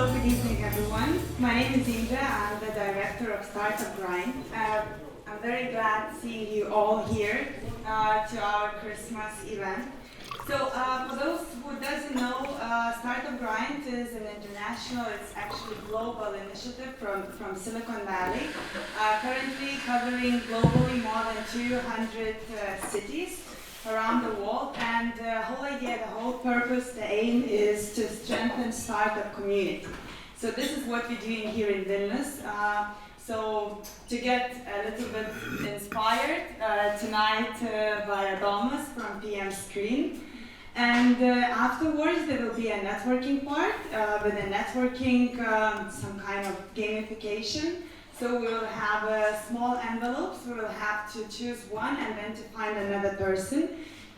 Hello, good evening everyone. My name is Indra. I'm the director of Startup Grind. I'm very glad seeing you all here to our Christmas event. So for those who doesn't know, Startup Grind is an international, it's actually global initiative from Silicon Valley, currently covering globally more than 200 cities around the world, and the whole idea, the whole purpose, the aim is to strengthen startup community. So this is what we're doing here in Vilnius. So to get a little bit inspired tonight by Adomas from PM Screen. And afterwards there will be a networking part, with a networking, some kind of gamification. So we will have small envelopes, we will have to choose one and then to find another person.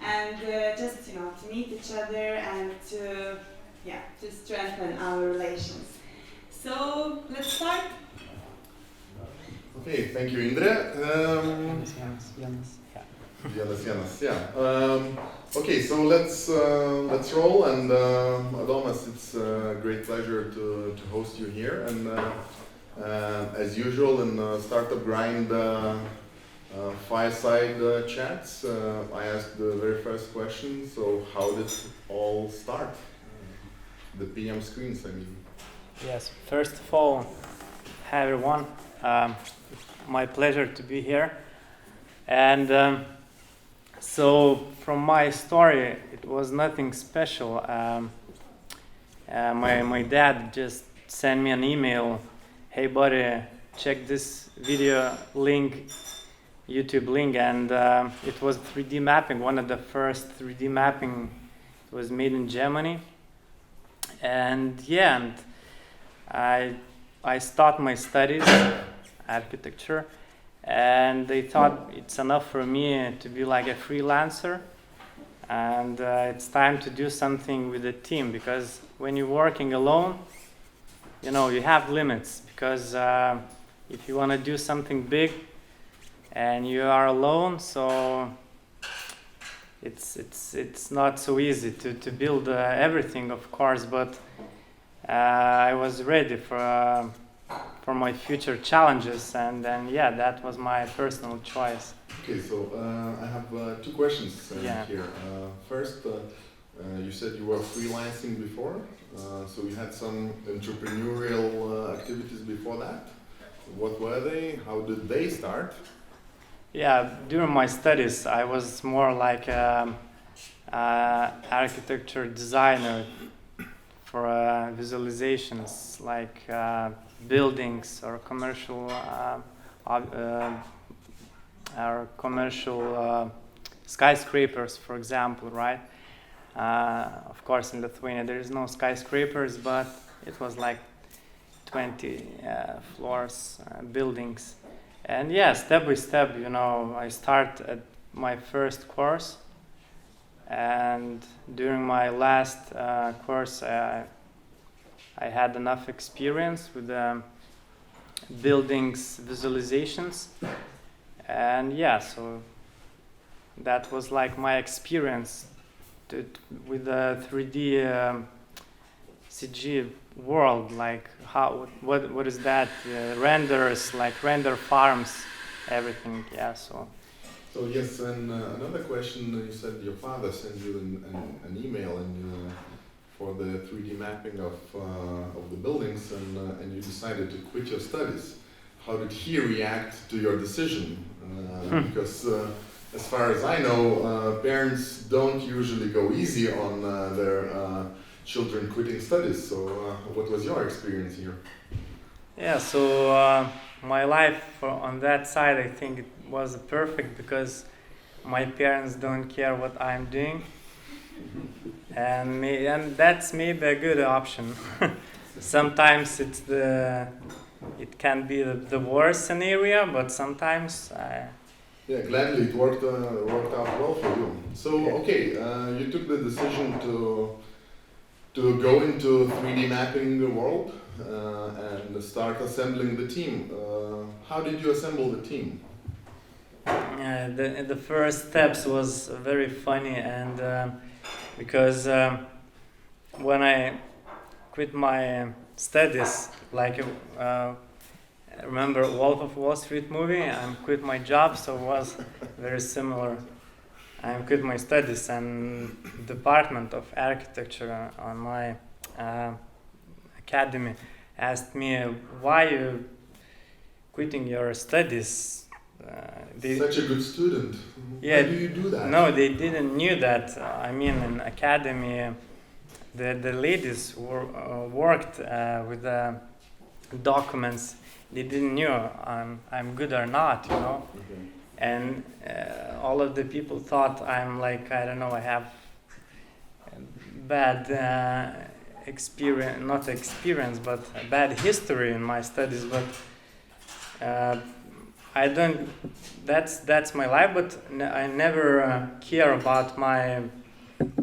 And just, to meet each other and to strengthen our relations. So let's start. Okay, thank you, Indra. Okay, so let's roll. And Adomas, it's a great pleasure to host you here. And as usual in Startup Grind Fireside Chats, I asked the very first question. So how did it all start? The PM screens, I mean. Yes, first of all, hi everyone. My pleasure to be here. And so from my story, it was nothing special. My dad just sent me an email. Hey buddy, check this video link, YouTube link, and it was 3D mapping, one of the first 3D mapping. It was made in Germany. And I started my studies, architecture, and they thought it's enough for me to be like a freelancer, and it's time to do something with a team, because when you're working alone, you have limits, because if you want to do something big and you are alone, so it's not so easy to build everything, of course, but I was ready for my future challenges, and then that was my personal choice. Okay, so I have two questions here. First, you said you were freelancing before, so you had some entrepreneurial activities before that. What were they? How did they start? Yeah, during my studies, I was more like architecture designer for visualizations, like buildings or commercial skyscrapers, for example, right? Of course, in Lithuania there is no skyscrapers, but it was like 20 floors buildings. And step by step, I start at my first course, and during my last course, I had enough experience with buildings visualizations, and so that was like my experience with the 3D CG world, like what is that, renders, like render farms, everything. So yes, and another question, you said your father sent you an email for the 3D mapping of the buildings, and you decided to quit your studies. How did he react to your decision? Because as far as I know, parents don't usually go easy on their children quitting studies. So what was your experience here? So my life on that side, I think it was perfect, because my parents don't care what I'm doing, and that's maybe a good option. Sometimes it can be the worst scenario, but sometimes gladly it worked out well for you. So you took the decision to go into 3D mapping the world and start assembling the team. How did you assemble the team? The first steps was very funny, and because when I quit my studies, like remember Wolf of Wall Street movie? I quit my job, so it was very similar. I quit my studies, and Department of Architecture on my academy asked me, why you quitting your studies? Such a good student. Yeah, why do you do that? No, they didn't knew that. I mean, in academy, the ladies worked with the documents. They didn't know I'm good or not, you know. Okay. And all of the people thought I'm like, I don't know, I have bad experience, not experience, but a bad history in my studies. But I don't. That's my life. But I never care about my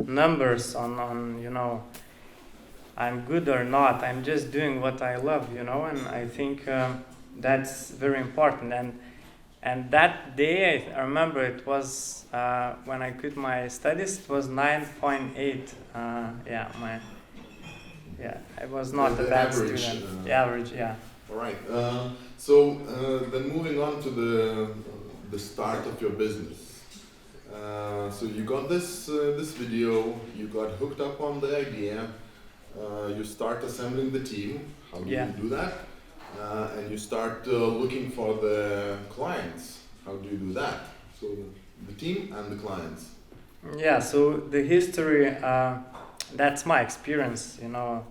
numbers on you know. I'm good or not. I'm just doing what I love, you know. And I think that's very important. And that day, I remember it was when I quit my studies. It was 9.8. I was not a bad average, student. The average, yeah. All right. So then moving on to the start of your business. So you got this video. You got hooked up on the idea. You start assembling the team. How do you do that? And you start looking for the clients. How do you do that? So the team and the clients. Yeah, so the history, that's my experience, you know.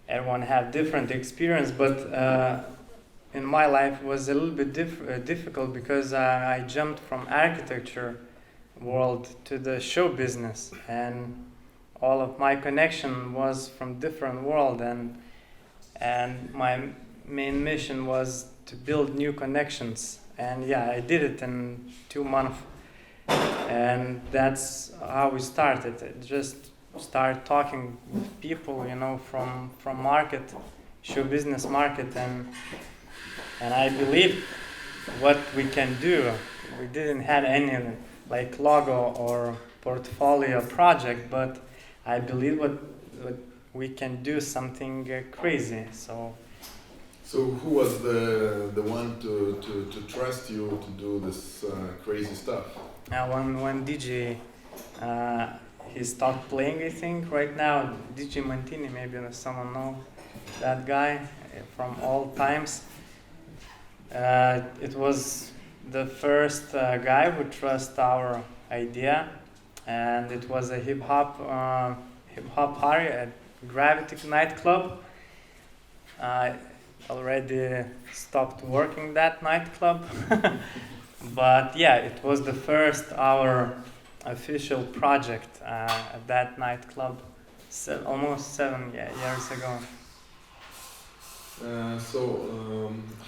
Everyone have different experience, but in my life was a little bit difficult because I jumped from architecture world to the show business, and all of my connection was from different world, and my main mission was to build new connections. And yeah, I did it in 2 months, and that's how we started. It just start talking with people, you know, from market, show business market, and I believe what we can do. We didn't have any like logo or portfolio project, but I believe what we can do something crazy. So who was the one to trust you to do this crazy stuff? When DJ he stopped playing, I think right now DJ Mantini, maybe someone know that guy from all times. It was the first guy who trust our idea, and it was a hip hop party at Gravity nightclub. I already stopped working that nightclub, but yeah, it was the first our official project at that nightclub, almost 7 years ago.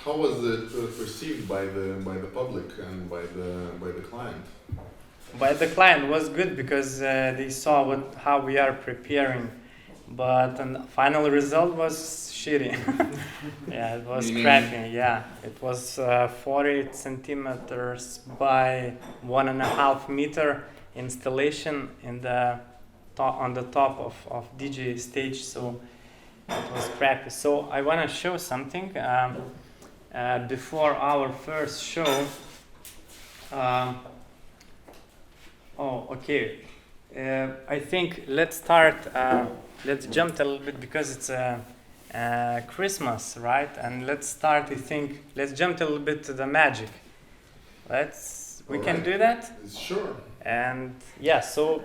How was it perceived by the public and by the client? By the client was good because they saw how we are preparing, but the final result was shitty. Yeah, it was crappy. Yeah, it was 40 centimeters by 1.5 meter installation on the top of DJ stage, so it was crappy. So I want to show something before our first show. I think let's start. Let's jump a little bit because it's Christmas, right? And let's start. Let's jump a little bit to the magic. We can do that. Sure. And yeah, so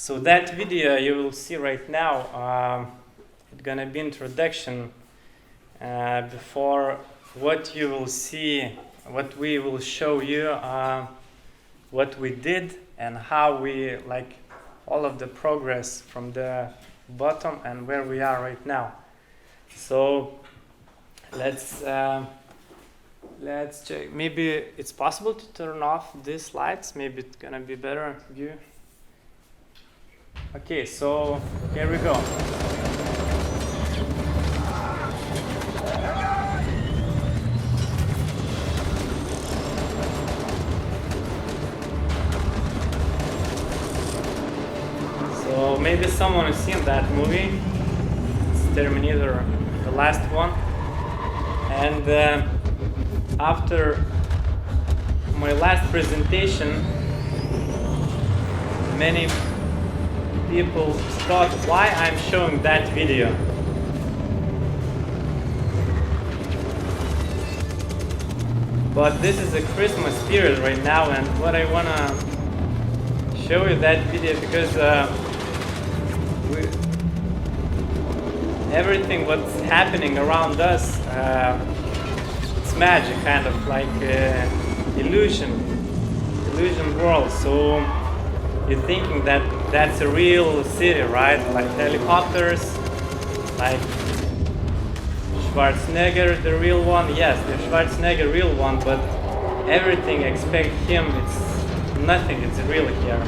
that video you will see right now. It's gonna be introduction before what you will see, what we will show you, what we did and how we like all of the progress from the bottom and where we are right now. So let's check. Maybe it's possible to turn off these slides. Maybe it's gonna be better view. Okay, so here we go. So maybe someone has seen that movie. Terminator, the last one. And after my last presentation, many people thought why I'm showing that video. But this is a Christmas period right now, and what I wanna show you that video because everything what's happening around us, it's magic, kind of like illusion world. So you're thinking that that's a real city, right? Like helicopters, like Schwarzenegger, the real one. Yes, the Schwarzenegger real one, but everything expect him, it's nothing, it's real here.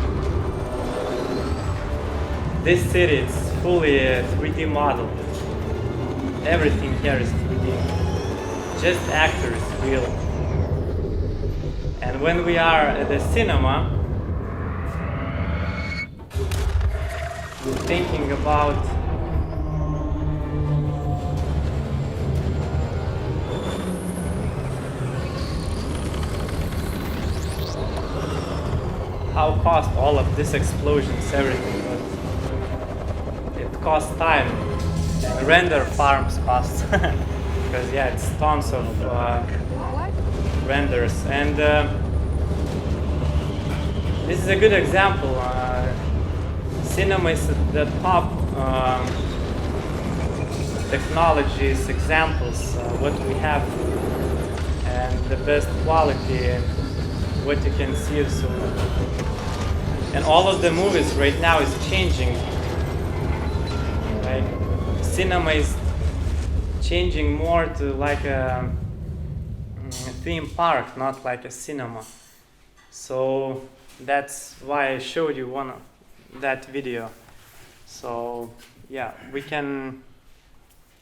This city is fully a 3D model. Everything here is 3D. Just actors, real. And when we are at the cinema, we're thinking about how cost all of these explosions, everything, but it costs time. And render farms cost because yeah, it's tons of renders. And this is a good example. Cinema is the top technologies examples what we have, and the best quality, what you can see. So, and all of the movies right now is changing. Like cinema is changing more to like a theme park, not like a cinema. So that's why I showed you that video. So yeah, we can.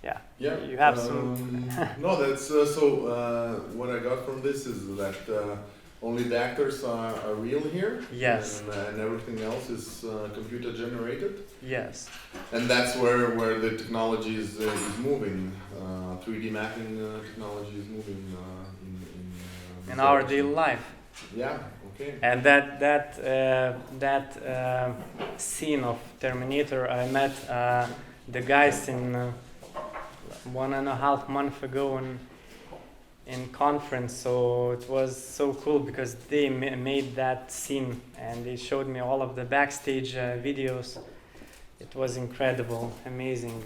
Yeah. You have some. No, that's what I got from this is that only the actors are real here. Yes. And everything else is computer generated. Yes. And that's where the technology is moving. 3D mapping technology is moving in our daily life. Yeah. Okay. And that scene of Terminator, I met the guys in 1.5 months ago in conference, so it was so cool because they made that scene and they showed me all of the backstage videos. It was incredible, amazing.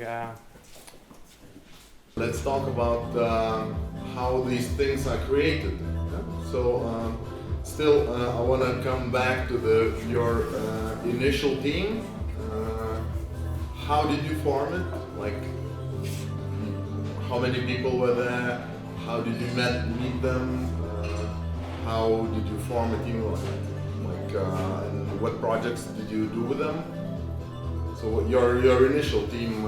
Let's talk about how these things are created. So still, I want to come back to your initial team. How did you form it? Like, how many people were there? How did you meet them? How did you form a team? And what projects did you do with them? So your initial team,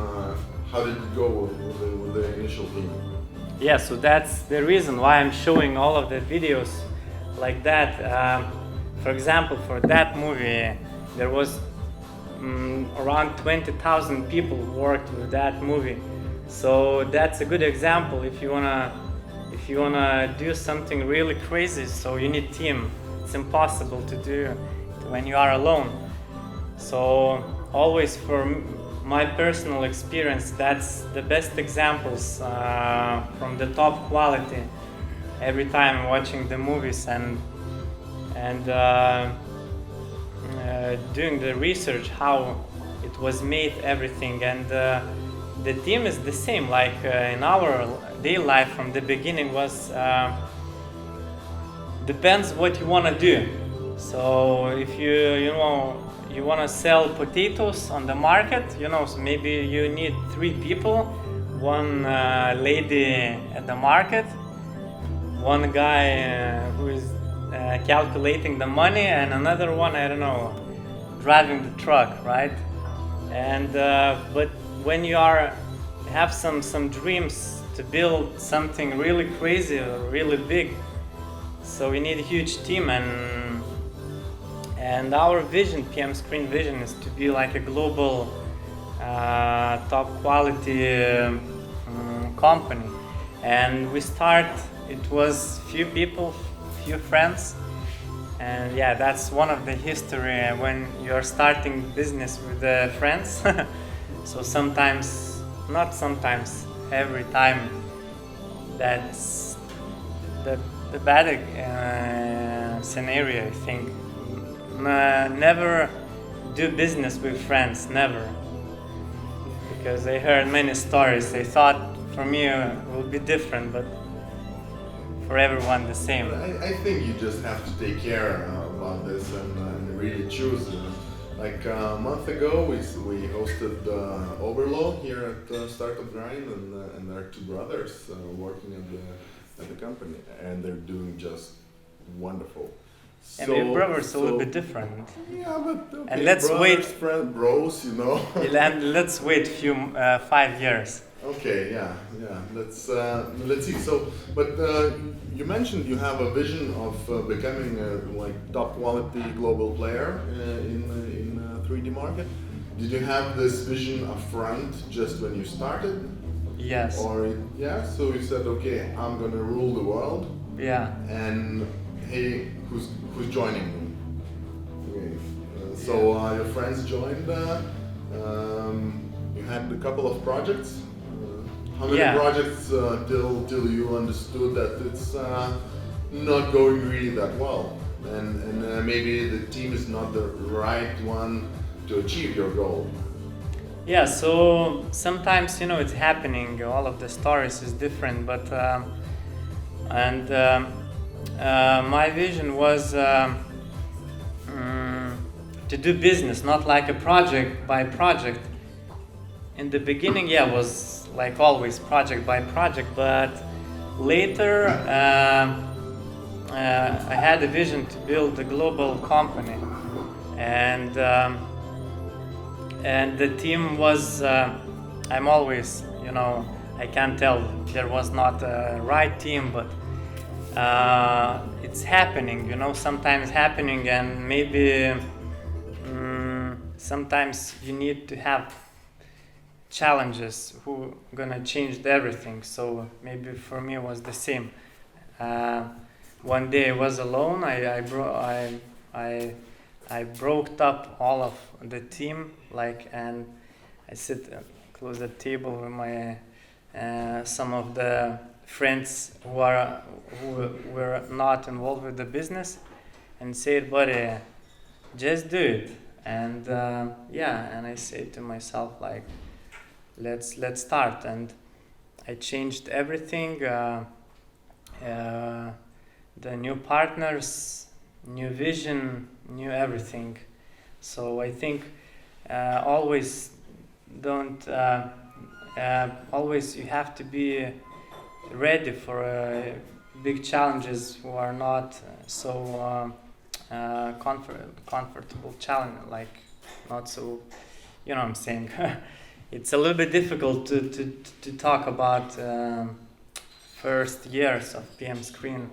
how did it go with the initial team? Yeah, so that's the reason why I'm showing all of the videos like that. For example, for that movie, there was around 20,000 people worked with that movie. So that's a good example if you wanna do something really crazy. So you need team. It's impossible to do when you are alone. So always, for my personal experience, that's the best examples from the top quality. Every time watching the movies and doing the research how it was made, everything, and the team is the same. Like in our daily life, from the beginning was depends what you want to do. So if you want to sell potatoes on the market, so maybe you need 3 people, one lady at the market, one guy who is calculating the money, and another one, I don't know, driving the truck, right? And but when you have some dreams to build something really crazy or really big, so we need a huge team, and our vision, PM Screen vision, is to be like a global top quality company. And we start, it was few people, few friends. And yeah, that's one of the history when you're starting business with friends. So sometimes, not sometimes, every time, that's the bad scenario, I think. Never do business with friends, never. Because I heard many stories. I thought for me it would be different, but for everyone the same. I think you just have to take care about this and really choose. Like a month ago, we hosted Overload here at Startup Grind, and there are two brothers working at the company, and they're doing just wonderful. And your brother's a little bit different. Yeah, but okay, and let's brothers, wait, friends, bros, you know. And let's wait 5 years. Okay, yeah. Let's see. So, but you mentioned you have a vision of becoming a top quality global player in 3D market. Did you have this vision upfront just when you started? Yes. Or so you said, okay, I'm gonna rule the world. Yeah. And hey, who's joining me? Okay. So your friends joined. You had a couple of projects. How many projects till you understood that it's not going really that well, and maybe the team is not the right one to achieve your goal? Yeah. So sometimes it's happening. All of the stories is different, but my vision was to do business, not like a project by project. In the beginning, was like always project by project, but later I had a vision to build a global company, and the team was I'm always I can't tell there was not a right team, but it's happening, sometimes happening, and maybe sometimes you need to have challenges who gonna change everything. So maybe for me it was the same. One day I was alone. I broke up all of the team, and I sit close the table with my some of the friends who were not involved with the business, and said, buddy, just do it. And and I said to myself, like, let's start. And I changed everything, the new partners, new vision, new everything. So I think always always you have to be ready for big challenges who are not so comfortable challenge, like not so, what I'm saying. It's a little bit difficult to talk about first years of PM Screen,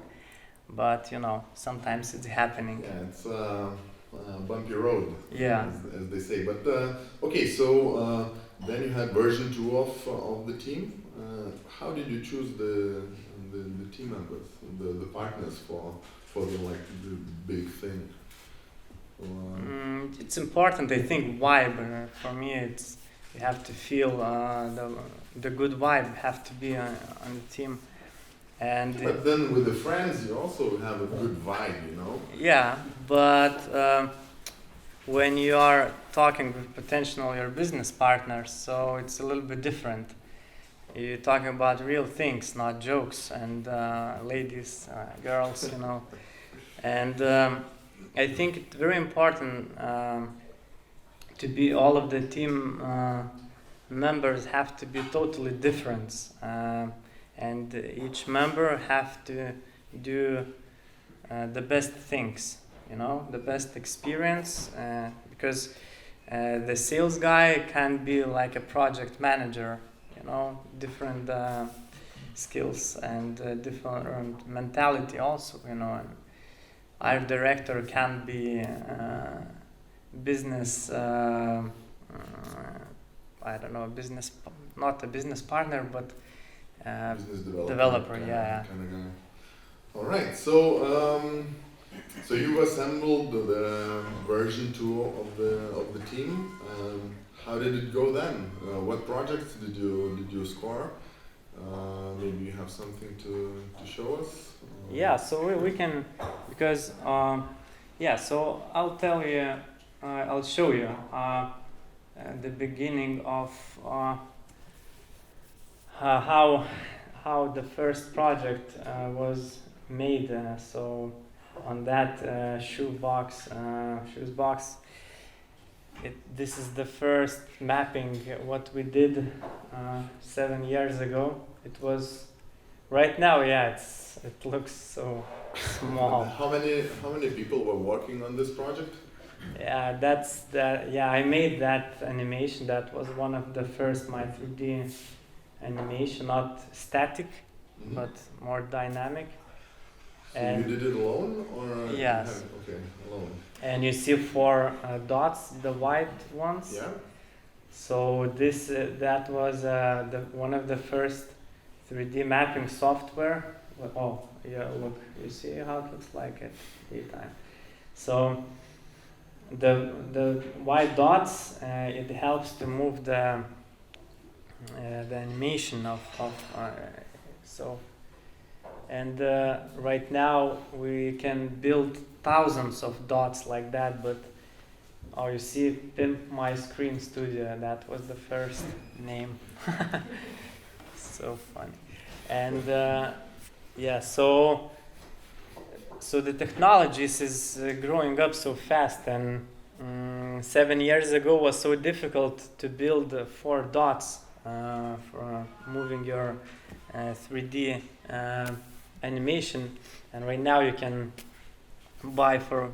but sometimes it's happening. Yeah, it's a bumpy road. Yeah, as they say. But okay, so then you had version 2 of the team. How did you choose the team members, the partners for the big thing? It's important, I think, vibe. For me, it's you have to feel the good vibe have to be on the team. But then with the friends, you also have a good vibe, Yeah, but when you are talking with potential your business partners, so it's a little bit different. You're talking about real things, not jokes, and ladies, girls, And I think it's very important to be all of the team members have to be totally different, and each member have to do the best things, the best experience, because the sales guy can be like a project manager, different skills and different mentality also, and our director can be business don't know, not a business partner, but Business developer, kind yeah. of guy. All right, so you assembled the version 2 of the team. How did it go then? What projects did you score? Maybe you have something to show us? Yeah, so we can, because so I'll tell you, I'll show you the beginning of how the first project was made. So on that shoes box, this is the first mapping what we did 7 years ago. It was right now, it looks so small. How many people were working on this project? Yeah, I made that animation. That was one of the first my 3D animation, not static, but more dynamic. So And you did it alone, or yes. Okay, alone. And you see 4 dots, the white ones. Yeah. So this that was one of the first 3D mapping software. Oh, yeah, look, you see how it looks like at daytime. So the white dots, it helps to move the animation of so. And right now we can build thousands of dots like that, but you see Pimp My Screen Studio, that was the first name. So funny. And so the technologies is growing up so fast, and 7 years ago was so difficult to build 4 dots for moving your 3D animation, and right now you can buy for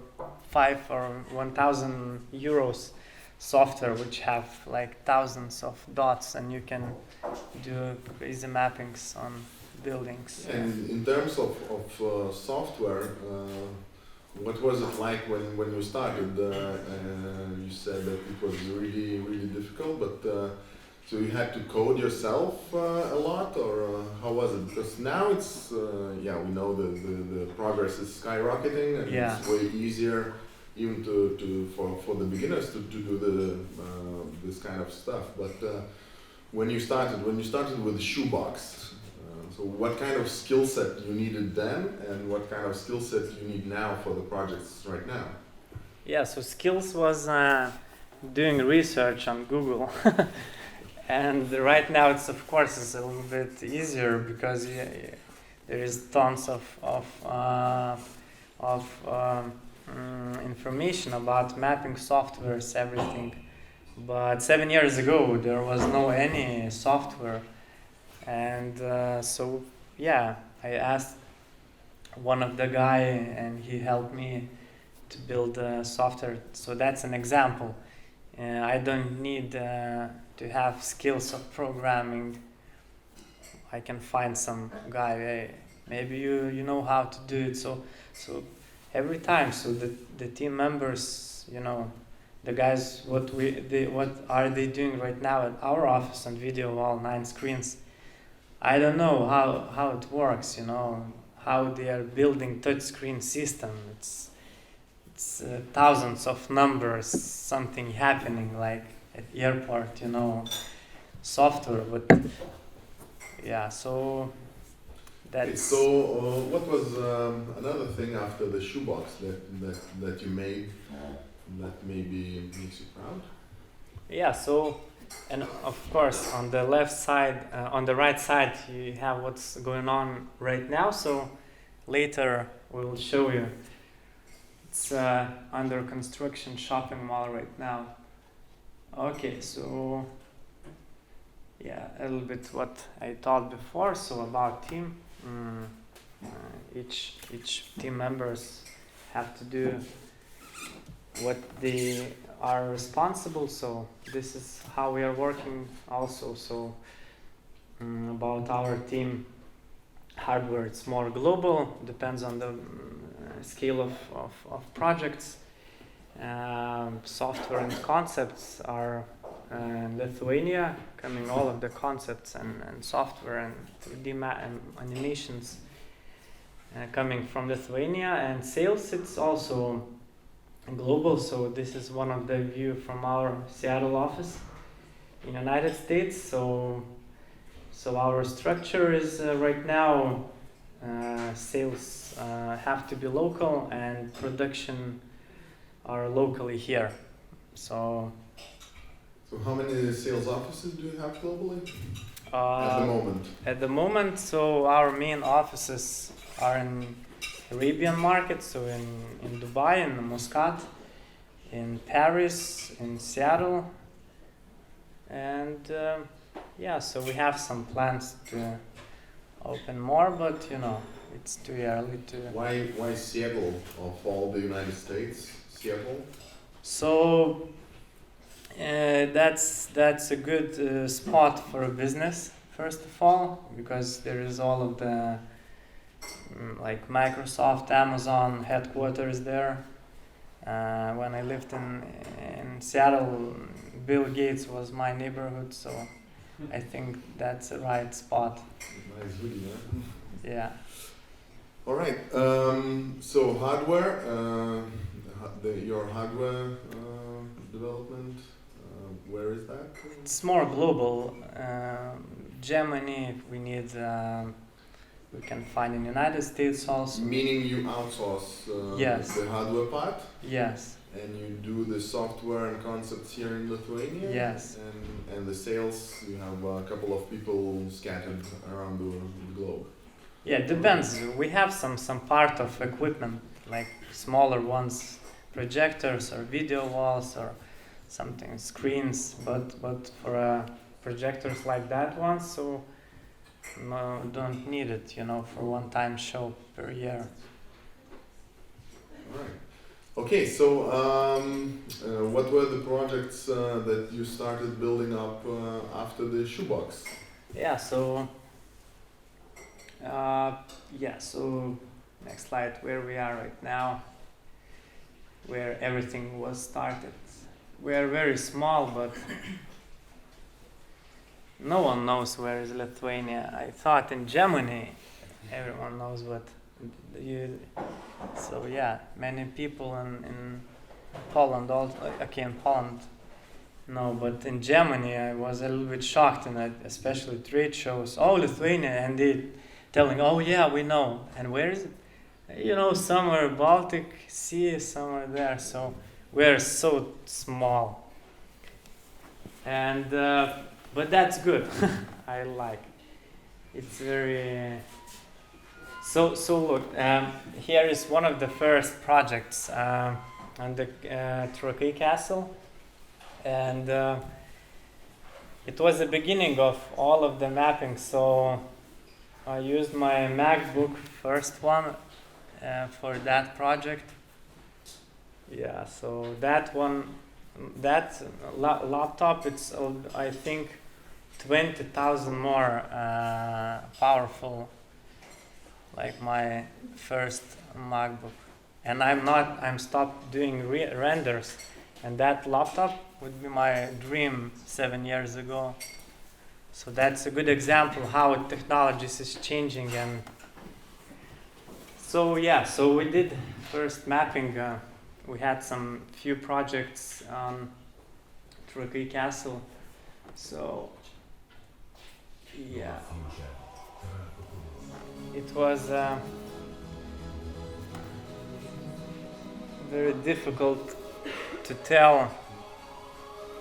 5 or 1,000 euros software which have like thousands of dots, and you can do crazy mappings on buildings. And in terms of software, what was it like when you started? You said that it was really difficult, but so you had to code yourself a lot, or how was it? Because now it's we know the progress is skyrocketing, and it's way easier even for the beginners to do this kind of stuff. But when you started with the shoebox, so what kind of skill set you needed then, and what kind of skill set you need now for the projects right now? Yeah, so skills was doing research on Google. And right now it's a little bit easier because there is tons of information about mapping softwares, everything. But 7 years ago there was no any software, and I asked one of the guy, and he helped me to build software. So that's an example. I don't need to have skills of programming. I can find some guy, hey, maybe you know how to do it. So every time, so the team members, the guys, what are they doing right now at our office on video wall, 9 screens? I don't know how it works, how they are building touchscreen system. It's thousands of numbers, something happening like at airport, software. But so that's. So what was another thing after the shoebox that you made that maybe makes you proud? Yeah. So, and of course on the left side, on the right side, you have what's going on right now. So later we will show you. It's under construction shopping mall right now. Okay, so a little bit what I thought before. So about team, each team members have to do what they are responsible. So this is how we are working also. So about our team hardware, it's more global, depends on the scale of projects. Software and concepts are Lithuania, coming all of the concepts and software and 3D and animations coming from Lithuania. And sales, it's also global. So this is one of the view from our Seattle office in United States. So our structure is right now sales have to be local and production are locally here. So how many sales offices do you have globally at the moment? So our main offices are in Arabian market, so in Dubai, in Muscat, in Paris, in Seattle, and so we have some plans to open more, but it's too early to. Why Seattle of all the United States? Seattle. So that's a good spot for a business, first of all, because there is all of the like Microsoft, Amazon headquarters there. When I lived in Seattle, Bill Gates was my neighborhood, so I think that's the right spot. Nice hoodie, yeah. Yeah. All right. So hardware, your hardware development, where is that? It's more global. Germany, if we need, we can find in United States also. Meaning you outsource Yes. the hardware part? Yes. And you do the software and concepts here in Lithuania? Yes. And the sales, you have a couple of people scattered around the globe? Yeah, it depends. We have some part of equipment, like smaller ones, projectors or video walls or something, screens, but for projectors like that one, so no, don't need it, for one-time show per year. All right. Okay, so what were the projects that you started building up after the shoebox? Yeah, so next slide, where we are right now, where everything was started. We are very small, but no one knows where is Lithuania. I thought in Germany everyone knows what so yeah, many people in Poland also, okay, in Poland no, but in Germany I was a little bit shocked, and especially trade shows, Lithuania, and they telling, yeah, we know. And where is it? Somewhere Baltic Sea, somewhere there. So we're so small. And but that's good. I like it. It's very. So look, here is one of the first projects on the Trakai Castle, and it was the beginning of all of the mapping. So I used my MacBook first one for that project. Yeah, so that one, that laptop, it's I think 20,000 more powerful, like my first MacBook. And I'm stopped doing renders, and that laptop would be my dream 7 years ago. So that's a good example how technologies is changing. And so so we did first mapping. We had some few projects on Trakai Castle. So it was very difficult to tell,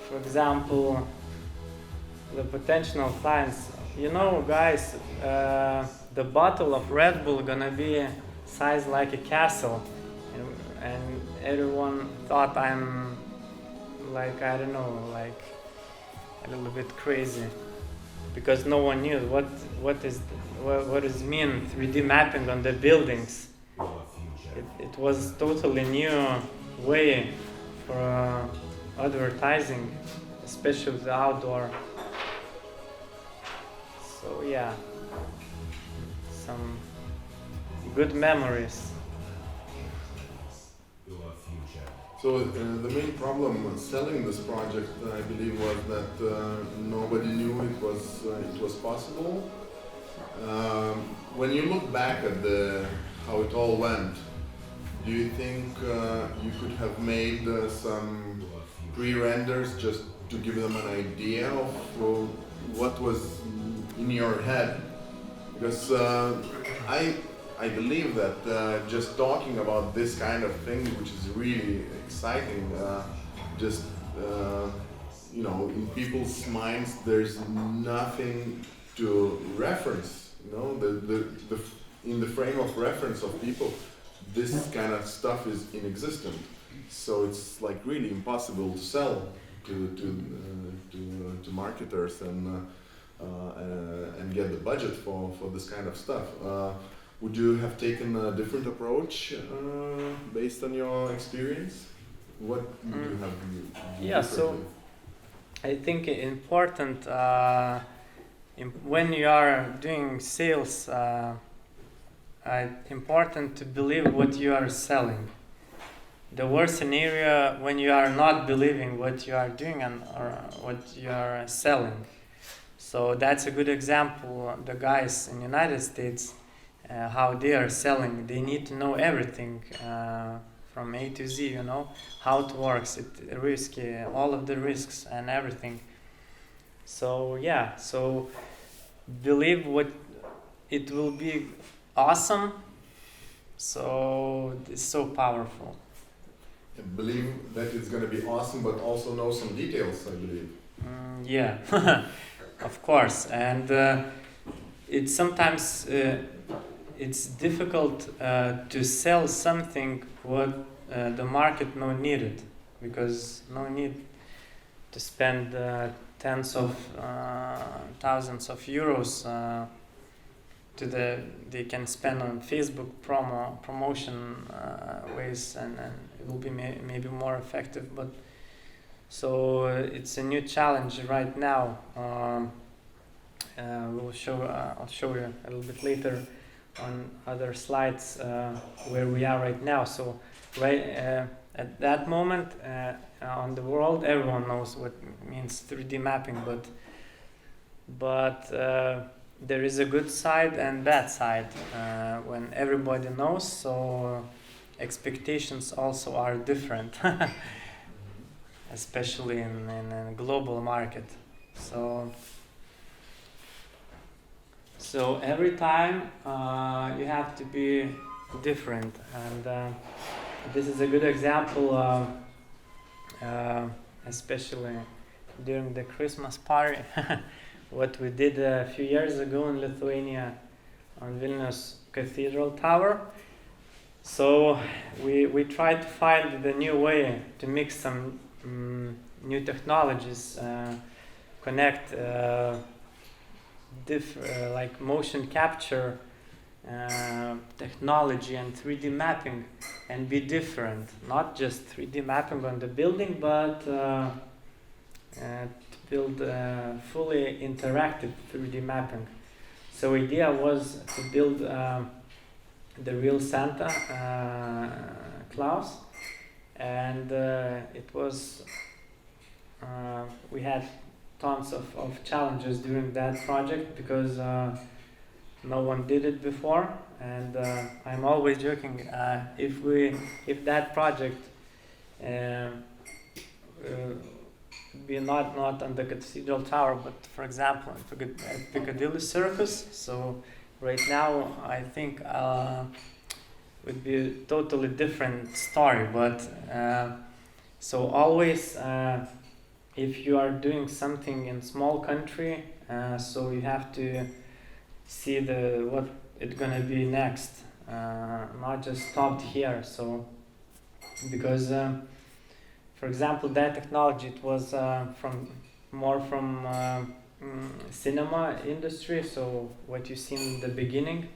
for example, the potential clients. Guys, the bottle of Red Bull gonna be sized like a castle, and everyone thought I'm like, I don't know, like a little bit crazy, because no one knew what does mean 3D mapping on the buildings. It was totally new way for advertising, especially the outdoor. So some good memories. So the main problem selling this project, I believe, was that nobody knew it was possible. When you look back at how it all went, do you think you could have made some pre-renders just to give them an idea of what was in your head? Because I believe that just talking about this kind of thing, which is really exciting, just in people's minds, there's nothing to reference. In the frame of reference of people, this kind of stuff is inexistent. So it's like really impossible to sell to marketers and get the budget for this kind of stuff. Would you have taken a different approach based on your experience? What would you have done Yeah, so differently? I think important when you are doing sales, important to believe what you are selling. The worst scenario when you are not believing what you are doing or what you are selling. So that's a good example. The guys in the United States, how they are selling, they need to know everything from A to Z, how it works, it's risky, all of the risks and everything. So yeah, so believe what it will be awesome. So it's so powerful. And believe that it's going to be awesome, but also know some details, I believe. Yeah, of course. And it's sometimes it's difficult to sell something what the market no needed, because no need to spend tens of thousands of euros they can spend on Facebook promotion ways, and it will be maybe more effective. But so it's a new challenge right now. I'll show you a little bit later on other slides where we are right now. So at that moment on the world, everyone knows what means 3D mapping, but there is a good side and bad side when everybody knows. So expectations also are different, especially in a global market. So every time you have to be different, and this is a good example, especially during the Christmas party. What we did a few years ago in Lithuania on Vilnius Cathedral Tower. So we tried to find the new way to mix some new technologies, connect like motion capture technology and 3D mapping, and be different. Not just 3D mapping on the building, but to build fully interactive 3D mapping. So idea was to build the real Santa Claus, and it was we had tons of challenges during that project because no one did it before, and I'm always joking, if that project be not on the Cathedral Tower, but for example at Piccadilly Circus, so right now I think would be a totally different story. But so always if you are doing something in small country, so you have to see what it's gonna be next, not just stopped here. So because for example, that technology, it was from cinema industry. So what you see in the beginning,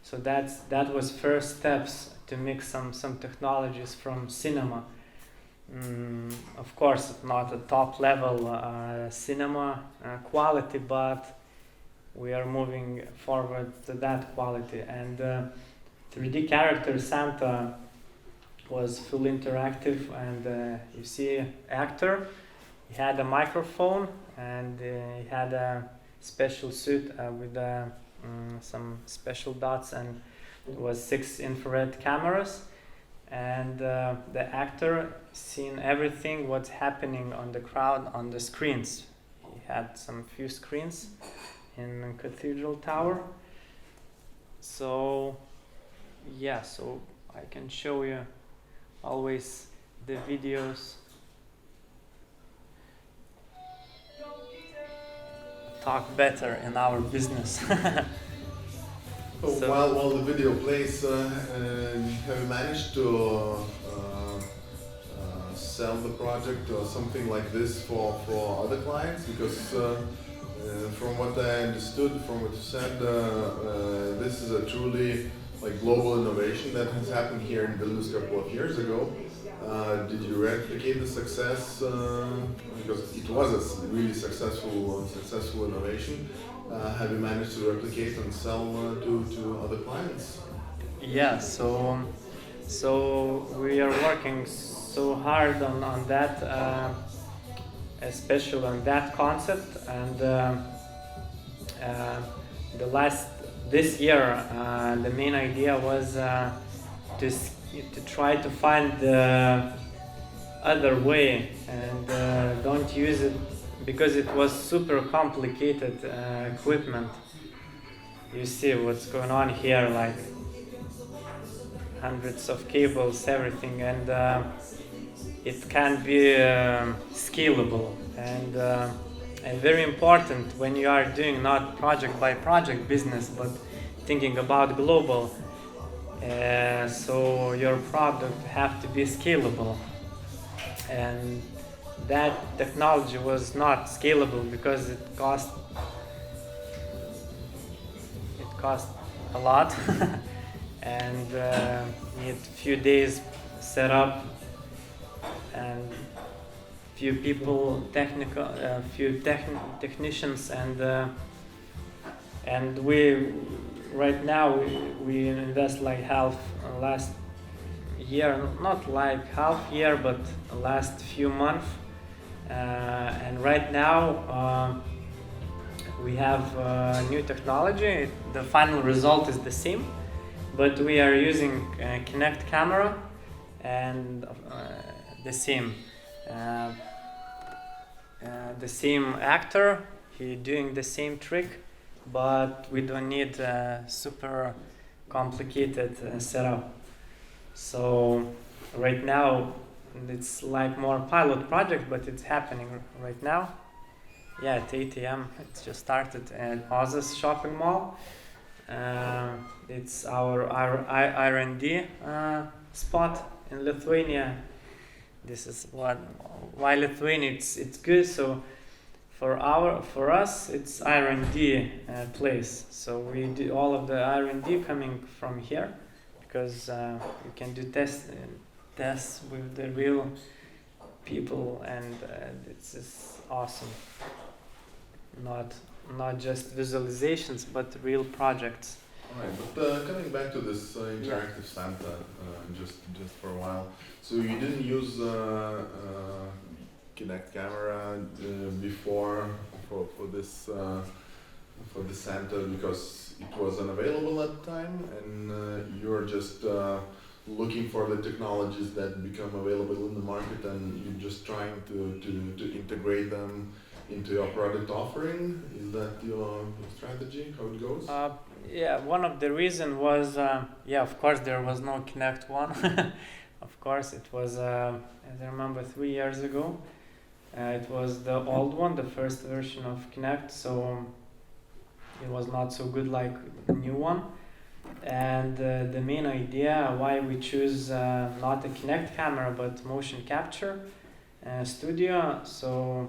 so that was first steps to mix some technologies from cinema. Of course, not a top level cinema quality, but we are moving forward to that quality. And 3D character Santa was full interactive, and you see actor. He had a microphone, and he had a special suit with some special dots, and it was 6 infrared cameras, and the actor seen everything what's happening on the crowd on the screens. He had some few screens in Cathedral Tower. So yeah, so I can show you always the videos. Talk better in our business. So while the video plays, have you managed to sell the project or something like this for other clients? Because from what I understood, from what you said, this is a truly like global innovation that has happened here in Vilnius a couple of years ago. Did you replicate the success? Because it was a really successful innovation. Have you managed to replicate and sell to other clients? Yeah, so we are working so hard on that, especially on that concept, and this year the main idea was to try to find the other way, and don't use it because it was super complicated equipment. You see what's going on here, like hundreds of cables, everything, and it can be scalable, and very important when you are doing not project by project business but thinking about global. So your product have to be scalable, and that technology was not scalable because it cost a lot and need few days set up and few people, technicians, and we right now we invest like half last year, not like half year, but last few months, and right now we have new technology. The final result is the same, but we are using Kinect camera and the same actor. He doing the same trick, but we don't need a super complicated setup. So right now it's like more pilot project, but it's happening right now. Yeah, at 8 a.m. It's just started at Adomas shopping mall. It's our R&D spot in Lithuania. This is why Lithuania it's good. So for us it's R&D place. So we do all of the R&D coming from here, because we can do tests with the real people, and it's just awesome. Not just visualizations, but real projects. All right, but coming back to this interactive Santa, just for a while. So you didn't use Kinect camera before for this Santa because it was unavailable at the time, and you're just looking for the technologies that become available in the market, and you're just trying to integrate them into your product offering. Is that your strategy, how it goes? Yeah, one of the reason was, of course there was no Kinect one. Of course it was, as I remember, 3 years ago. It was the old one, the first version of Kinect, so it was not so good like the new one. And the main idea why we choose not a Kinect camera but motion capture studio, so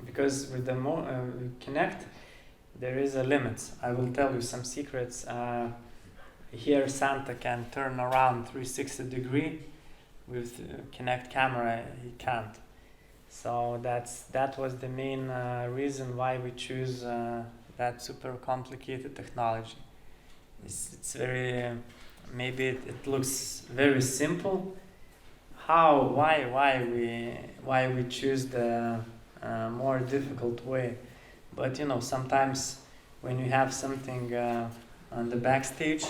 because with the Kinect there is a limit. I will tell you some secrets. Here Santa can turn around 360 degree. With Kinect camera he can't. So that was the main reason why we choose that super complicated technology. It's very, maybe it looks very simple, why we choose the more difficult way. But sometimes when you have something on the backstage,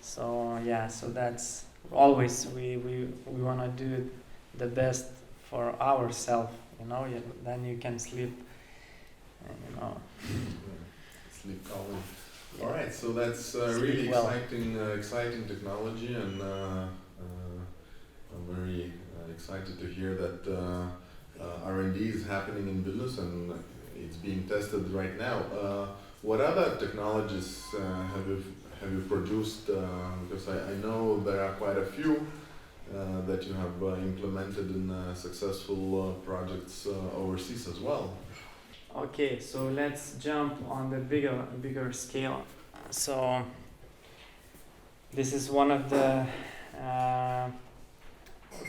so that's always we want to do the best for ourselves. Then you can sleep. Sleep calmly. All right, so that's really exciting technology, and I'm very excited to hear that R&D is happening in Vilnius and it's being tested right now. What other technologies have you produced? Because I know there are quite a few that you have implemented in successful projects overseas as well. Okay, so let's jump on the bigger scale. So this is one of the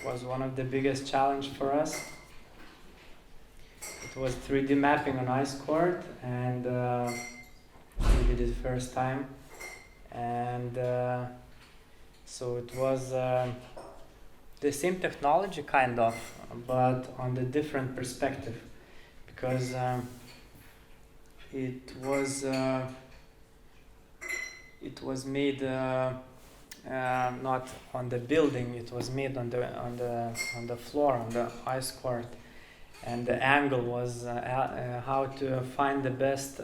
was one of the biggest challenge for us. It was 3D mapping on ice court, and we did it first time, and so it was the same technology kind of, but on the different perspective, because it was made not on the building. It was made on the floor, on the ice court, and the angle was how to find the best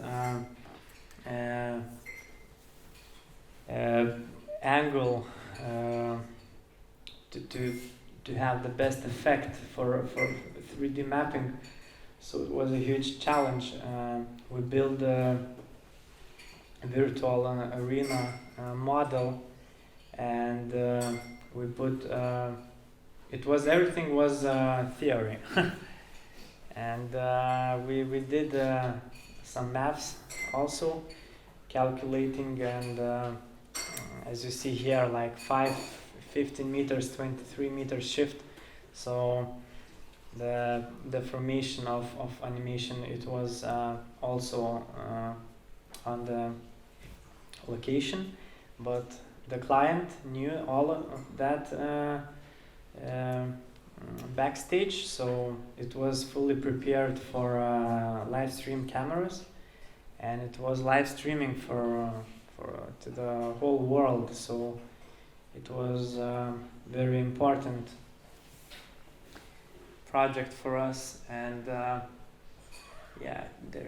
angle to have the best effect for 3D mapping. So it was a huge challenge. We built a virtual arena model, and we put everything was theory, and we did some maths also, calculating, and as you see here, like 15 meters, 23 meters shift. So the formation of animation, it was also on the location, but the client knew all of that backstage, so it was fully prepared for live stream cameras, and it was live streaming for to the whole world. So it was very important project for us, and there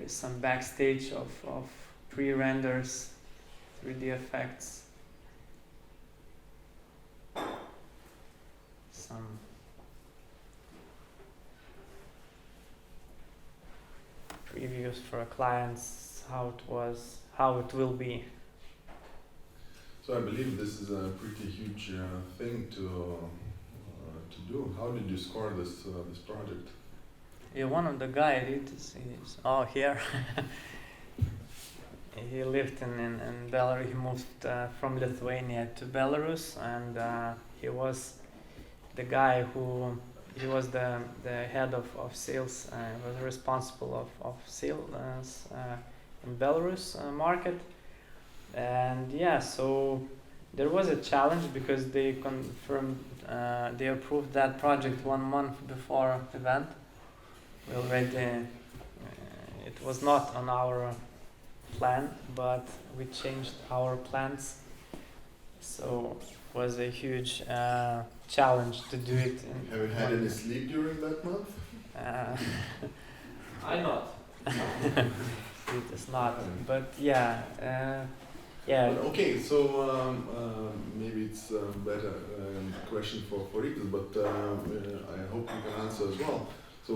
is some backstage of pre-renders, 3D effects, some previews for our clients, how it will be. So I believe this is a pretty huge thing to do. How did you score this project? Yeah, one of the guys is here. He lived in Belarus. He moved from Lithuania to Belarus, and he was the guy who he was the head of sales. Was responsible of sales in Belarus market. And so there was a challenge because they confirmed, they approved that project 1 month before event. We already, it was not on our plan, but we changed our plans. So it was a huge challenge to do it. Have you had any sleep during that month? I not. It is not, but Okay, so maybe it's a better question for Ritas, but I hope you can answer as well. So,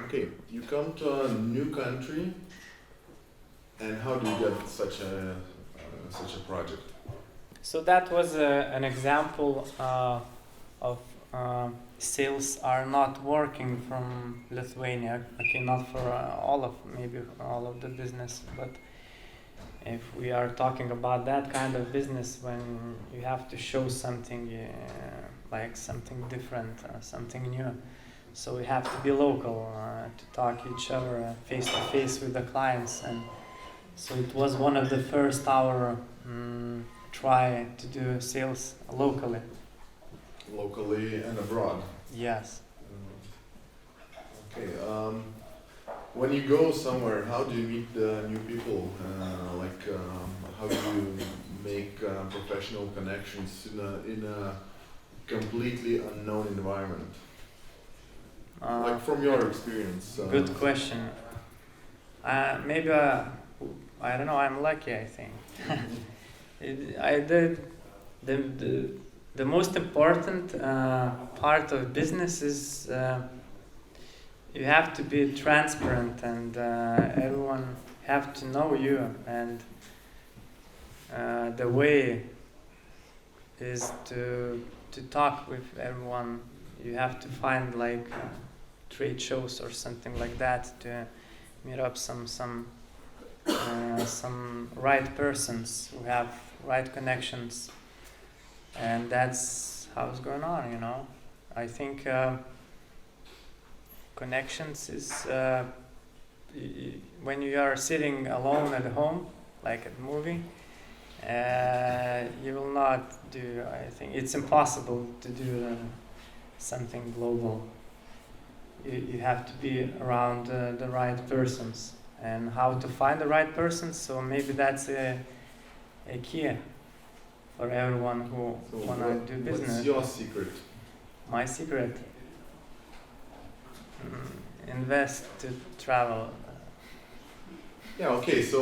okay, you come to a new country, and how do you get such a project? So that was an example of sales are not working from Lithuania. Okay, not for all of the business, but if we are talking about that kind of business, when you have to show something like something different, something new, so we have to be local to talk each other face to face with the clients, and so it was one of the first our try to do sales locally. Locally and abroad. Yes. Okay. When you go somewhere, how do you meet new people? How do you make professional connections in a completely unknown environment? Like from your experience. Good question. Maybe I don't know. I'm lucky, I think. I did the most important part of business is you have to be transparent, and everyone have to know you, and the way is to talk with everyone. You have to find like trade shows or something like that to meet up some right persons who have right connections, and that's how it's going on. I think connections is when you are sitting alone at home, like at movie. You will not do. I think it's impossible to do something global. You have to be around the right persons, and how to find the right persons. So maybe that's a key for everyone who wanna do business. What's your secret? My secret: invest to travel. Yeah. Okay. So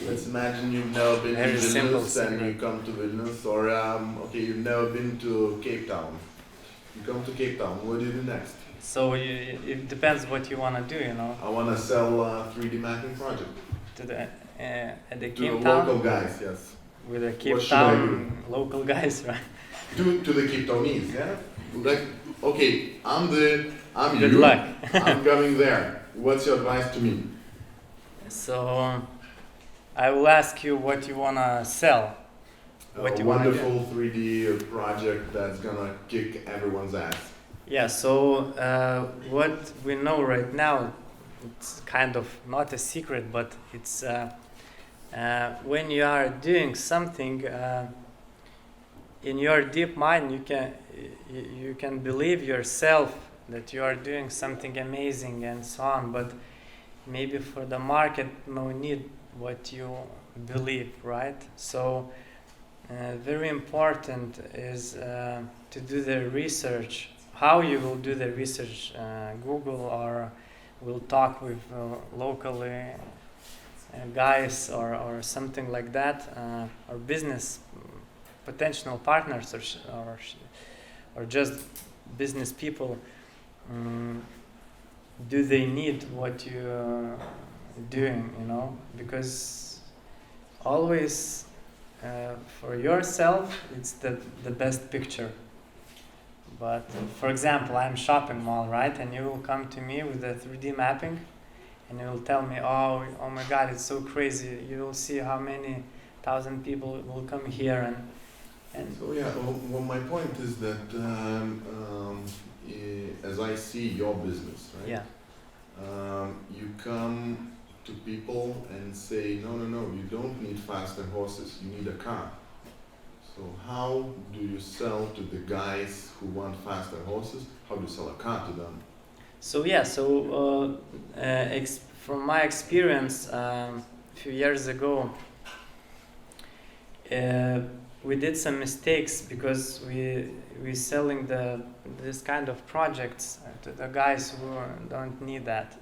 let's imagine you've never been Very to simple Vilnius and secret. you come to Vilnius, or okay, you've never been to Cape Town. You come to Cape Town. What do you do next? So it depends what you wanna do. I want to sell a 3D mapping project To the at the to Cape the Town. local guys. Yes. With the Cape What should I Town local guys, right? To the Cape Townese. Yeah. Like, okay, I'm Good you. luck. I'm coming there. What's your advice to me? So I will ask you what you wanna sell. What A you wanna do. wonderful 3D project that's gonna kick everyone's ass. Yeah. So what we know right now, it's kind of not a secret, but it's when you are doing something in your deep mind, you can believe yourself that you are doing something amazing and so on, but maybe for the market no need what you believe, right? So very important is to do the research. How you will do the research, Google, or will talk with locally guys or something like that, or business potential partners, or just business people. Do they need what you're doing? Because always for yourself it's the best picture. But for example, I'm shopping mall, right? And you will come to me with the 3D mapping, and you will tell me, oh my God, it's so crazy. You will see how many thousand people will come here, and So yeah, well, my point is that as I see your business, right? yeah. You come to people and say, no, you don't need faster horses, you need a car. So how do you sell to the guys who want faster horses? How do you sell a car to them? So yeah, from my experience, a few years ago, we did some mistakes because we selling this kind of projects to the guys who don't need that.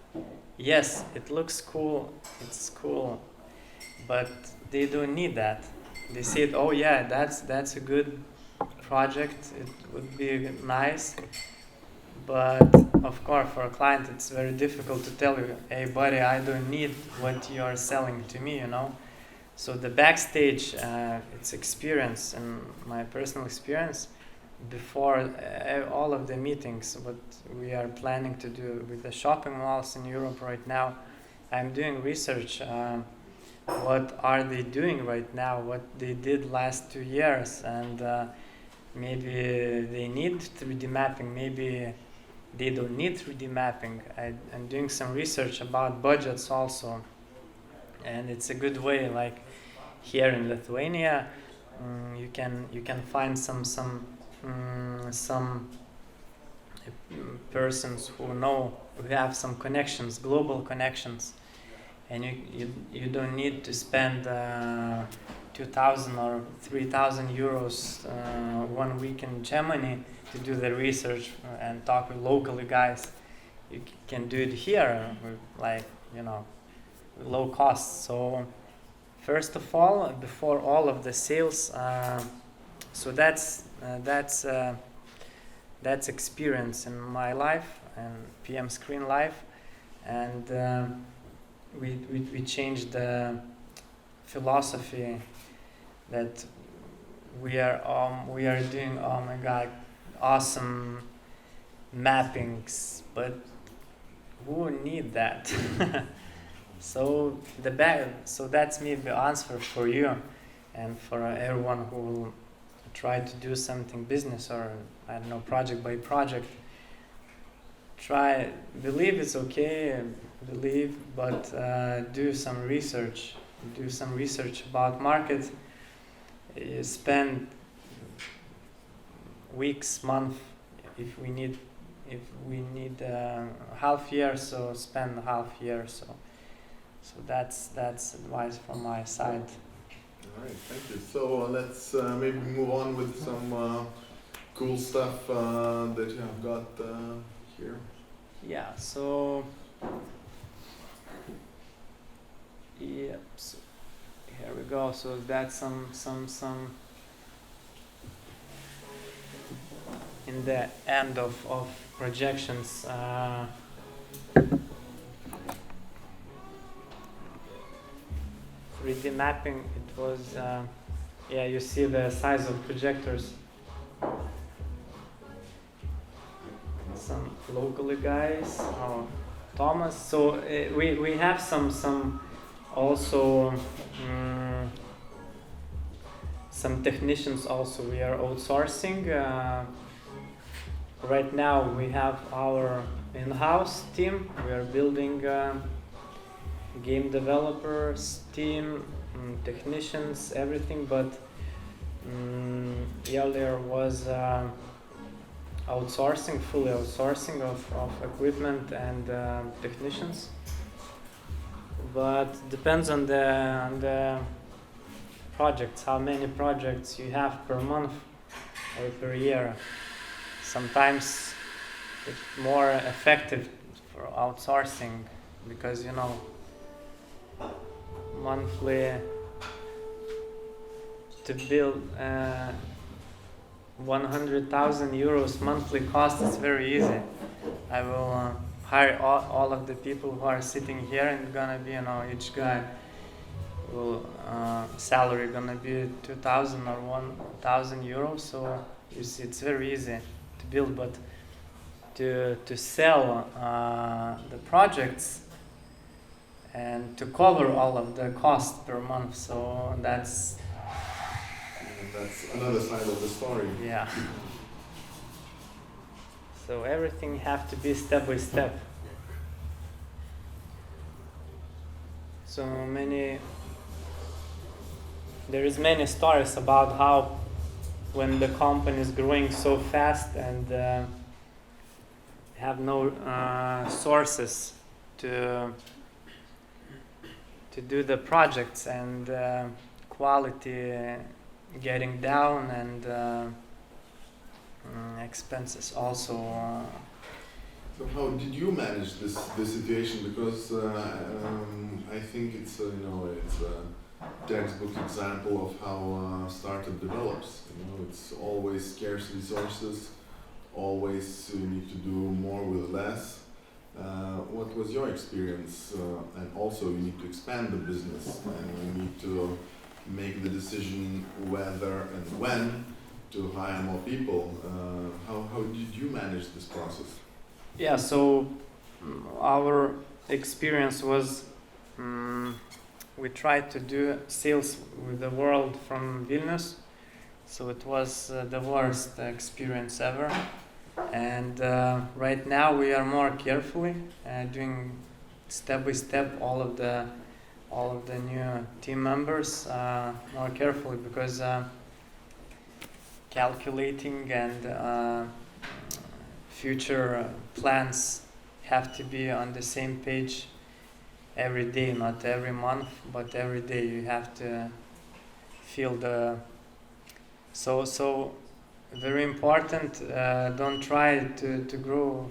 Yes, it looks cool, it's cool, but they don't need that. They said, oh yeah, that's a good project, it would be nice. But of course, for a client, it's very difficult to tell you, hey buddy, I don't need what you are selling to me, So the backstage, it's experience, and my personal experience before all of the meetings, what we are planning to do with the shopping malls in Europe right now. I'm doing research. What are they doing right now? What they did last 2 years, and maybe they need 3D mapping. Maybe they don't need 3D mapping. I'm doing some research about budgets also, and it's a good way. Like here in Lithuania, you can find some persons who have some connections, global connections, and you don't need to spend 2,000 or 3,000 euros 1 week in Germany to do the research and talk with local guys. You can do it here with low cost. So first of all, before all of the sales, so that's experience in my life and PM Screen life, and we changed the philosophy that we are doing, oh my god, awesome mappings, but who need that? So that's maybe the answer for you and for everyone who will try to do something business or I don't know, project by project. Believe it's okay, but do some research. Do some research about market. You spend weeks, month. If we need half year, so spend half year. So that's advice from my side. All right, thank you. So let's maybe move on with some cool stuff that you have got here. Yeah. So here we go. So that's some in the end of projections. 3D mapping. It was you see the size of projectors. Some local guys. Thomas. So we have some also some technicians also we are outsourcing. Right now we have our in-house team. We are building game developers, team, technicians, everything, but earlier was fully outsourcing of equipment and technicians. But depends on the projects, how many projects you have per month or per year. Sometimes it's more effective for outsourcing because monthly to build 100,000 euros monthly cost is very easy. I will hire all of the people who are sitting here, and gonna be each guy will salary gonna be 2,000 or 1,000 euros. So you see, it's very easy to build, but to sell the projects and to cover all of the cost per month. So that's another side of the story. Yeah. So everything have to be step by step. There is many stories about how when the company is growing so fast and have no sources to do the projects and quality getting down and expenses also. So how did you manage this situation? Because I think it's it's a textbook example of how startup develops. It's always scarce resources. Always you need to do more with less. What was your experience? And also you need to expand the business, and you need to make the decision whether and when to hire more people. How did you manage this process? Yeah, so our experience was we tried to do sales with the world from Vilnius, so it was the worst experience ever. And right now we are more carefully doing step by step all of the new team members more carefully, because calculating and future plans have to be on the same page every day, not every month, but every day you have to feel the so very important. Don't try to grow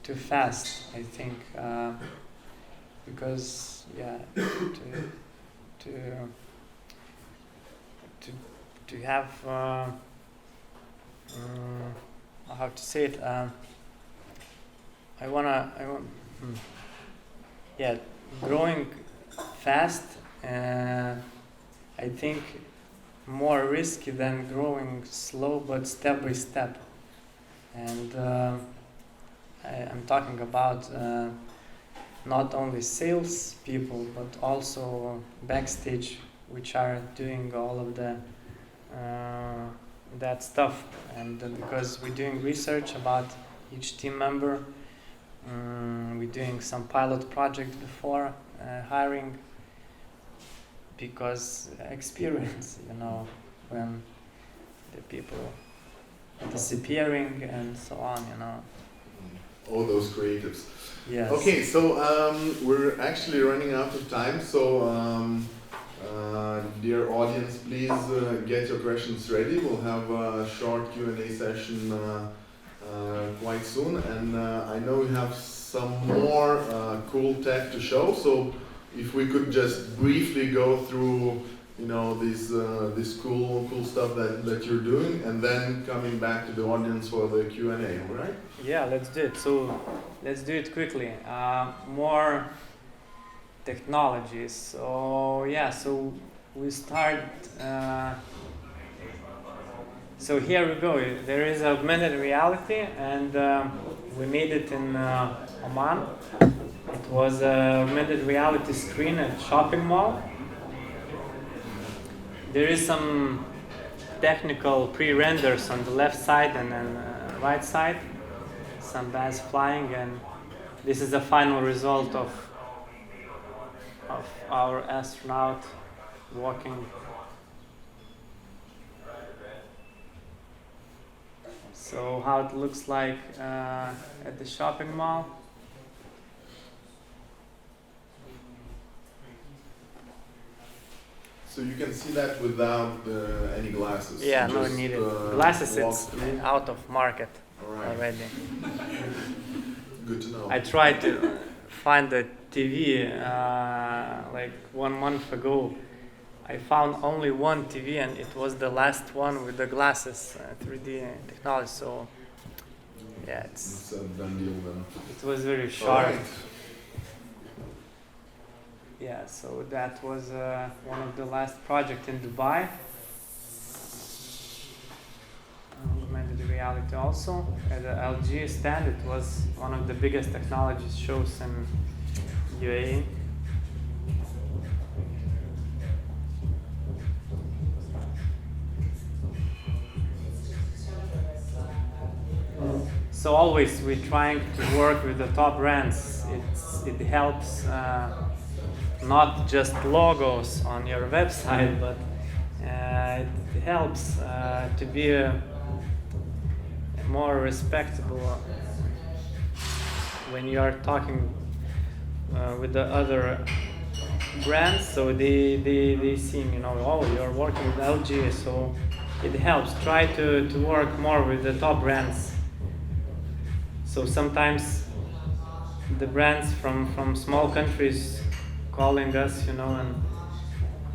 too fast, I think, because to have how to say it. Growing fast. I think more risky than growing slow, but step by step. And I'm talking about not only sales people, but also backstage, which are doing all of the that stuff. And because we're doing research about each team member, we're doing some pilot project before hiring, because experience, when the people disappearing and so on, All those creatives. Yes. Okay, so we're actually running out of time, so dear audience, please get your questions ready. We'll have a short Q&A session quite soon, and I know we have some more cool tech to show, so if we could just briefly go through this cool stuff that you're doing, and then coming back to the audience for the Q&A, all right? Yeah, let's do it. So let's do it quickly. More technologies. So we start. So here we go. There is augmented reality, and we made it in Oman. It was an augmented reality screen at shopping mall. There is some technical pre-renders on the left side and then right side. Some bats flying, and this is the final result of our astronaut walking. So how it looks like at the shopping mall. So you can see that without any glasses. Yeah, You no just, needed. Glasses, walk it's through. out of market already. Good to know. I tried to find the TV like 1 month ago. I found only one TV, and it was the last one with the glasses, 3D technology. So yeah, It's a done deal then. it was very sharp. Alright. Yeah, so that was one of the last projects in Dubai. Augmented reality also. At the LG stand, it was one of the biggest technology shows in UAE. So always we're trying to work with the top brands. It helps not just logos on your website, but it helps to be more respectable when you are talking with the other brands. So they see, oh, you're working with LG, so it helps. Try to work more with the top brands. So sometimes the brands from small countries calling us, and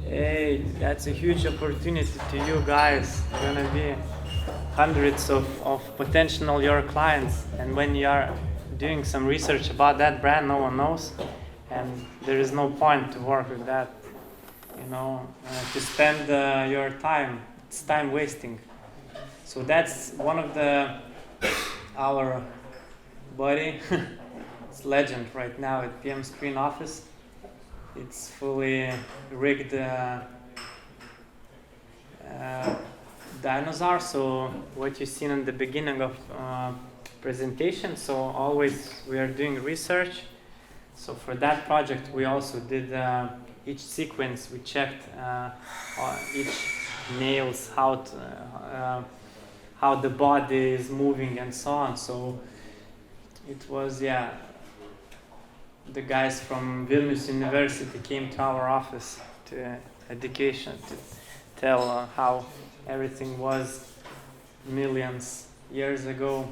hey, that's a huge opportunity to you guys. You're gonna be hundreds of potential your clients, and when you are doing some research about that brand, no one knows, and there is no point to work with that, to spend your time. It's time wasting. So that's one of our buddy. It's legend right now at PM Screen office. It's fully rigged dinosaur. So what you've seen in the beginning of presentation. So always we are doing research. So for that project we also did each sequence. We checked each nails, how the body is moving and so on. So it was, yeah, the guys from Vilnius University came to our office to education to tell how everything was millions years ago.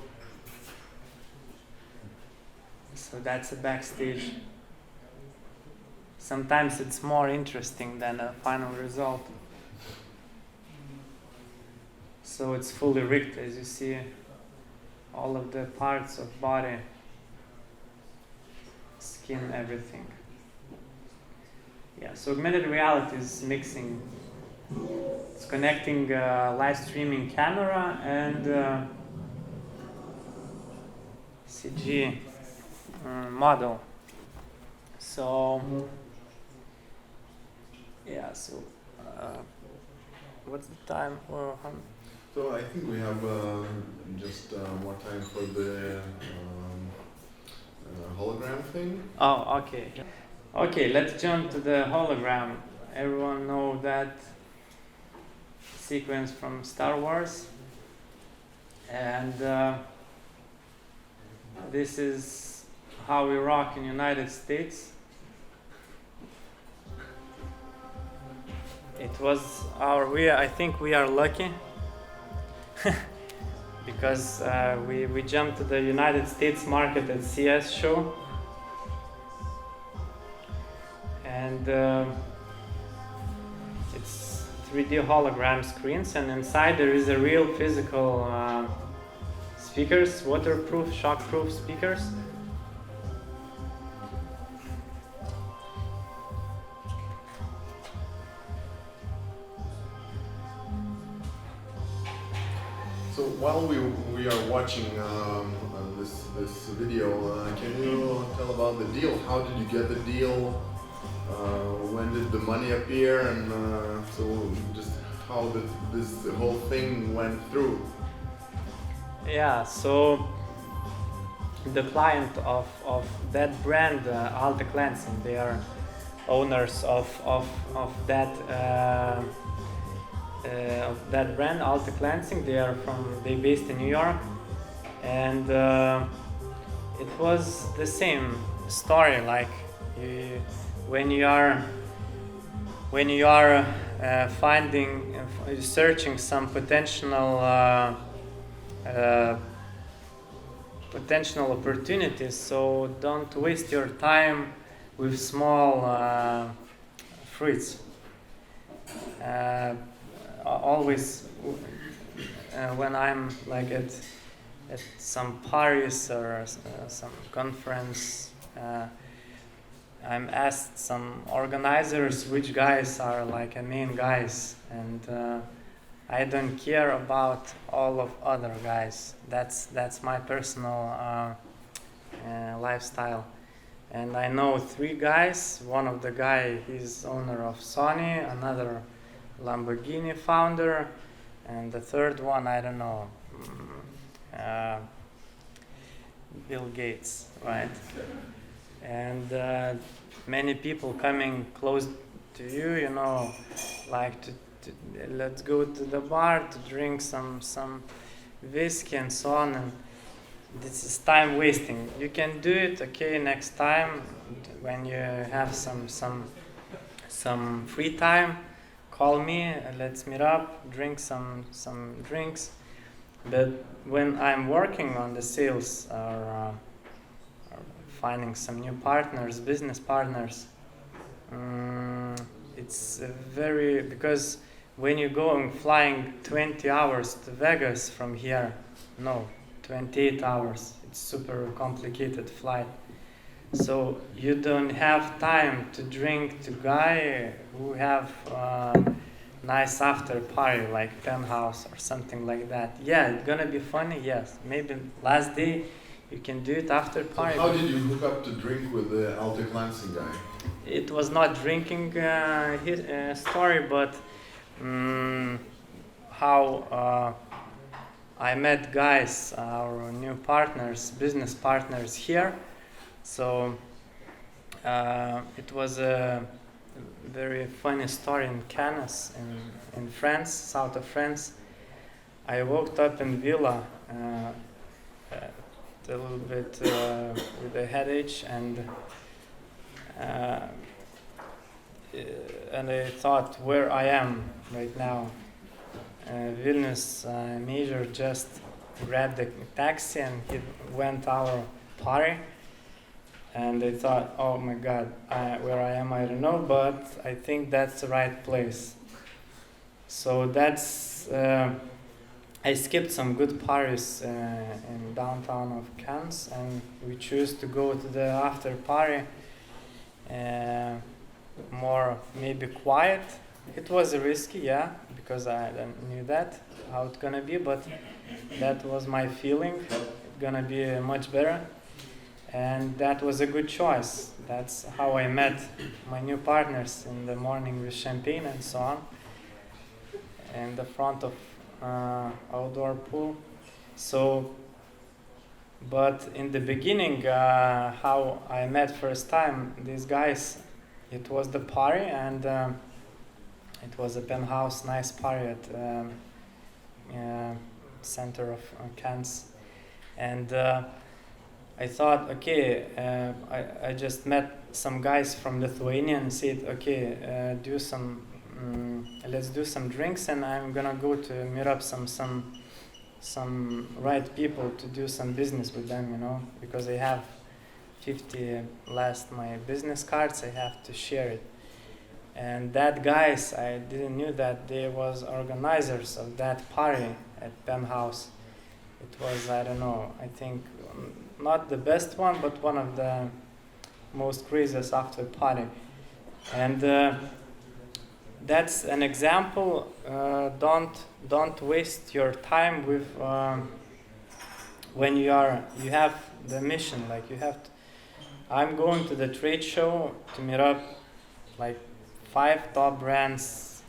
So that's a backstage. Sometimes it's more interesting than a final result. So it's fully rigged, as you see, all of the parts of body, skin, everything. Yeah, so augmented reality is mixing. It's connecting live streaming camera and CG model. So yeah, so what's the time? So I think we have just more time for the hologram thing. Oh, okay. Okay, let's jump to the hologram. Everyone know that sequence from Star Wars, and this is how we rock in United States. It was I think we are lucky because we jumped to the United States market at CS show, and it's 3D hologram screens, and inside there is a real physical speakers, waterproof, shockproof speakers. So while we are watching this video, can you tell about the deal? How did you get the deal? When did the money appear? And so just how this whole thing went through? Yeah, so the client of that brand, Alta Cleansing, they are owners of that brand, Alta Cleansing. They based in New York, and it was the same story. Like when you are searching some potential opportunities, so don't waste your time with small fruits. Always when I'm like at some parties or some conference, I'm asked some organizers which guys are like main guys, and I don't care about all of other guys. That's my personal lifestyle. And I know 3 guys. One of the guy, he's owner of Sony, another Lamborghini founder, and the third one, I don't know, Bill Gates, right? And many people coming close to you, like to let's go to the bar to drink some whiskey and so on, and this is time wasting. You can do it, okay, next time when you have some free time, call me, let's meet up, drink some drinks. But when I'm working on the sales or finding some new partners, business partners, it's because when you go flying 20 hours to Vegas from here, 28 hours, it's super complicated flight. So you don't have time to drink to guy who have nice after party like penthouse or something like that. Yeah, it's gonna be funny, yes. Maybe last day you can do it after party. So how did you hook up to drink with the Alta Cleansing guy? It was not drinking his story, but how I met guys, our new partners, business partners here. So it was a very funny story in Cannes, in France, south of France. I woke up in villa a little bit with a headache, and I thought where I am right now. Vilnius major just grabbed a taxi and he went our party, and I thought, oh my God, where I am I don't know, but I think that's the right place. So that's I skipped some good parties in downtown of Cannes, and we choose to go to the after party, more maybe quiet. It was risky, yeah, because I didn't knew that how it's gonna be, but that was my feeling. It's gonna be much better, and that was a good choice. That's how I met my new partners in the morning with champagne and so on, in the front of outdoor pool. So, but in the beginning, how I met first time these guys, it was the party, and it was a penthouse, nice party at center of Cannes, and I thought, okay, I just met some guys from Lithuania and said, okay, let's do some drinks, and I'm gonna go to meet up some right people to do some business with them, you know, because I have 50 last my business cards, I have to share it. And that guys, I didn't knew that they was organizers of that party at Penthouse. It was, I don't know, I think not the best one, but one of the most craziest after party. And that's an example. Don't waste your time with when you have the mission. Like you have to, I'm going to the trade show to meet up like 5 top brands,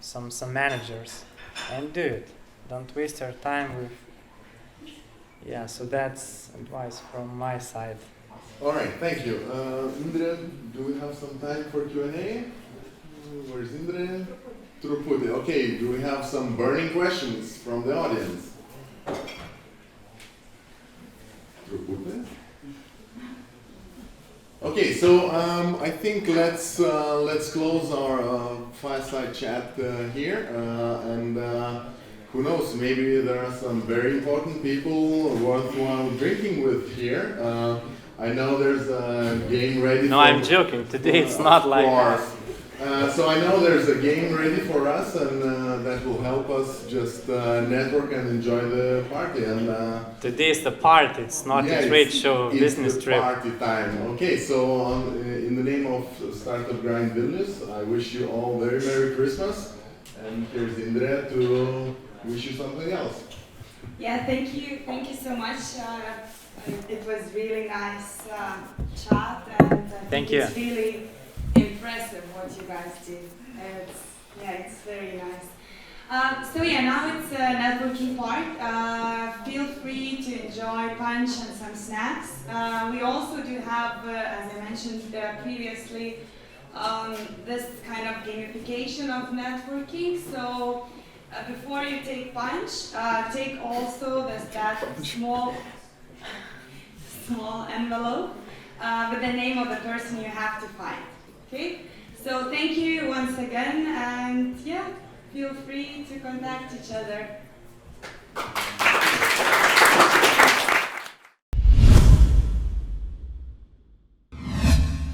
some managers, and do it. Don't waste your time with. Yeah, so that's advice from my side. All right, thank you. Indre, do we have some time for Q&A? Where's Indre? Truputį. Okay, do we have some burning questions from the audience? Truputį. Okay, so I think let's close our fireside chat here, and who knows, maybe there are some very important people worthwhile drinking with here. I know there's a game ready. No, I'm joking. Today it's not like that. So I know there's a game ready for us, and that will help us just network and enjoy the party. And today is the party. It's not a trade show, business trip. It's party time. Okay, so in the name of Startup Grind Vilnius, I wish you all very Merry Christmas. And here's Indre to wish you something else. Yeah, thank you so much. It was really nice chat, and thank you. It's really impressive what you guys do. It's very nice. So yeah, now it's a networking part. Feel free to enjoy punch and some snacks. We also do have, as I mentioned previously, this kind of gamification of networking. So before you take punch, take also that small envelope with the name of the person you have to find. Okay? So thank you once again, and yeah, feel free to contact each other.